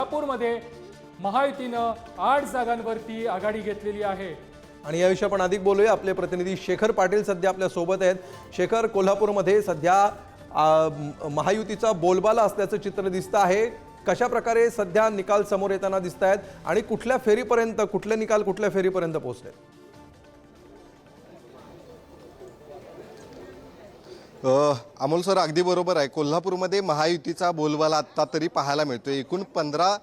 कोल्हापूरमध्ये महायुतीनं 8 जागांवरती आघाडी घेतलेली आहे। आणि याविषयी आपण अधिक बोलूया। आपले प्रतिनिधी शेखर पाटील सध्या आपल्या सोबत आहेत। शेखर, कोल्हापूरमध्ये सध्या महायुतीचा बोलबाला असल्याचं चित्र दिसतं आहे। कशा प्रकारे सध्या निकाल समोर येताना दिसत आहेत आणि कुठल्या फेरीपर्यंत, कुठले निकाल कुठल्या फेरीपर्यंत पोहोचले? अमोल सर, अगदी बरोबर आहे। कोल्हापूरमध्ये महायुतीचा बोलबाला आता तरी पाहायला मिळतोय। एकूण 15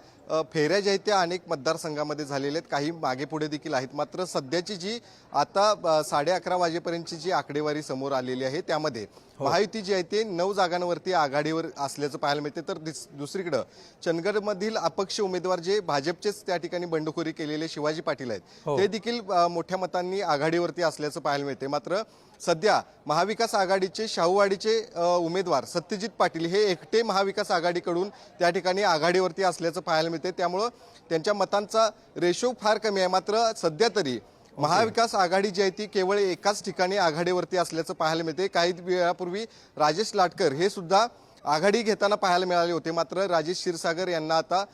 फेऱ्या ज्या आहेत त्या अनेक मतदारसंघामध्ये झालेल्या आहेत, काही मागे पुढे देखील आहेत। मात्र सध्याची जी आता 11:30 वाजेपर्यंतची जी आकडेवारी समोर आलेली आहे त्यामध्ये महायुती जी आहे ते 9 जागांवरती आघाडीवर असल्याचं पाहायला मिळते। तर दुसरीकडे चंदगडमधील अपक्ष उमेदवार जे भाजपचेच त्या ठिकाणी बंडखोरी केलेले शिवाजी पाटील आहेत ते देखील मोठ्या मतांनी आघाडीवरती असल्याचं पाहायला मिळते। मात्र सध्या महाविकास आघाडीचे शाहूवाडीचे उमेदवार सत्यजित पाटील हे एकटे महाविकास आघाडीकडून त्या ठिकाणी आघाडीवरती असल्याचं पाहायला मिळते। त्यामुळे त्यांच्या मतांचा रेशो फार कमी आहे। मात्र सध्या तरी महाविकास आघाडी जी आहे ती केवळ एकाच ठिकाणी आघाडीवरती असल्याचं पाहायला मिळते। काही वेळापूर्वी राजेश लाटकर हे सुद्धा आघाडी घेताना पाहायला मिळाले होते। मात्र राजेश क्षीरसागर यांना आता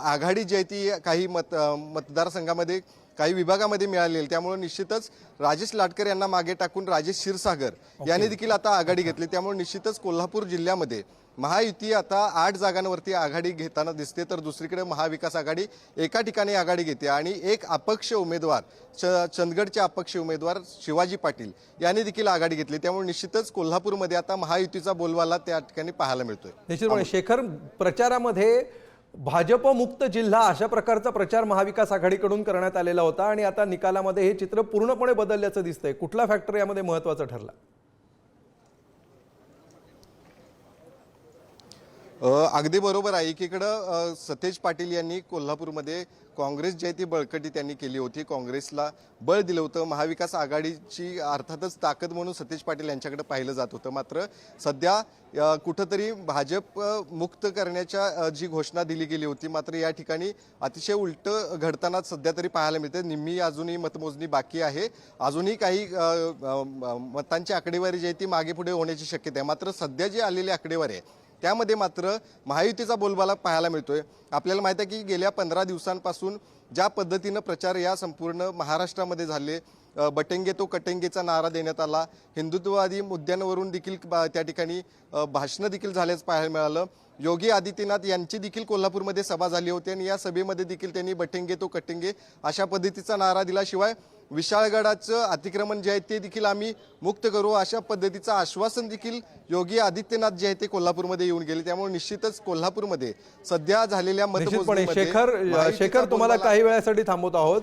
आघाडी जी आहे ती काही मतदारसंघामध्ये काही विभागामध्ये मिळालेली, त्यामुळे निश्चितच राजेश लाटकर यांना मागे टाकून राजेश क्षीरसागर यांनी देखील आता आघाडी घेतली। त्यामुळे निश्चितच कोल्हापूर जिल्ह्यामध्ये महायुती आता 8 जागांवरती आघाडी घेताना दिसते। तर दुसरीकडे महाविकास आघाडी एका ठिकाणी आघाडी घेते आणि एक अपक्ष उमेदवार चंदगडचे अपक्ष उमेदवार शिवाजी पाटील यांनी देखील आघाडी घेतली। त्यामुळे निश्चितच कोल्हापूरमध्ये आता महायुतीचा बोलबाला त्या ठिकाणी पाहायला मिळतोय। निश्चितपणे शेखर, प्रचारामध्ये भाजप मुक्त जिल्हा अशा प्रकारचा प्रचार महाविकास आघाडीकडून करण्यात आलेला होता आणि आता निकालामध्ये हे चित्र पूर्णपणे बदलल्याचं दिसतंय। कुठला फॅक्टर यामध्ये महत्त्वाचा ठरला? अगदी बरोबर आहे। एकीकडे सतेज पाटील यांनी कोल्हापूरमध्ये काँग्रेस जी आहे ती बळकटी त्यांनी केली होती, काँग्रेसला बळ दिलं होतं। महाविकास आघाडीची अर्थातच ताकद म्हणून सतेज पाटील यांच्याकडे पाहिलं जात होतं। मात्र सध्या कुठंतरी भाजप मुक्त करण्याच्या जी घोषणा दिली गेली होती, मात्र या ठिकाणी अतिशय उलट घडताना सध्या तरी पाहायला मिळते। निम्मी अजूनही मतमोजणी बाकी आहे, अजूनही काही मतांची आकडेवारी जी आहे ती मागे पुढे होण्याची शक्यता आहे। मात्र सध्या जी आलेली आकडेवारी आहे त्यामध्ये मात्र महायुतीचा बोलबाला पाहायला मिळतोय। आपल्याला माहिती आहे की गेल्या 15 दिवसांपासून ज्या पद्धतीनं प्रचार या संपूर्ण महाराष्ट्रामध्ये झाले, बटेंगे तो कटेंगेचा नारा देण्यात आला, हिंदुत्ववादी मुद्द्यांवरून देखील त्या ठिकाणी भाषणं देखील झाल्याचं पाहायला मिळालं। योगी आदित्यनाथ यांची देखील कोल्हापूरमध्ये सभा झाली होती आणि या सभेमध्ये देखील त्यांनी बटेंगे तो कटेंगे अशा पद्धतीचा नारा दिला। शिवाय विशाळगडाचं अतिक्रमण जे आहे ते देखील आम्ही मुक्त करू अशा पद्धतीचं आश्वासन देखील योगी आदित्यनाथ जे आहे ते कोल्हापूरमध्ये येऊन गेले। त्यामुळे निश्चितच कोल्हापूरमध्ये सध्या झालेल्या मतमोजणीमध्ये शेखर, तुम्हाला काही वेळासाठी थांबवत आहोत।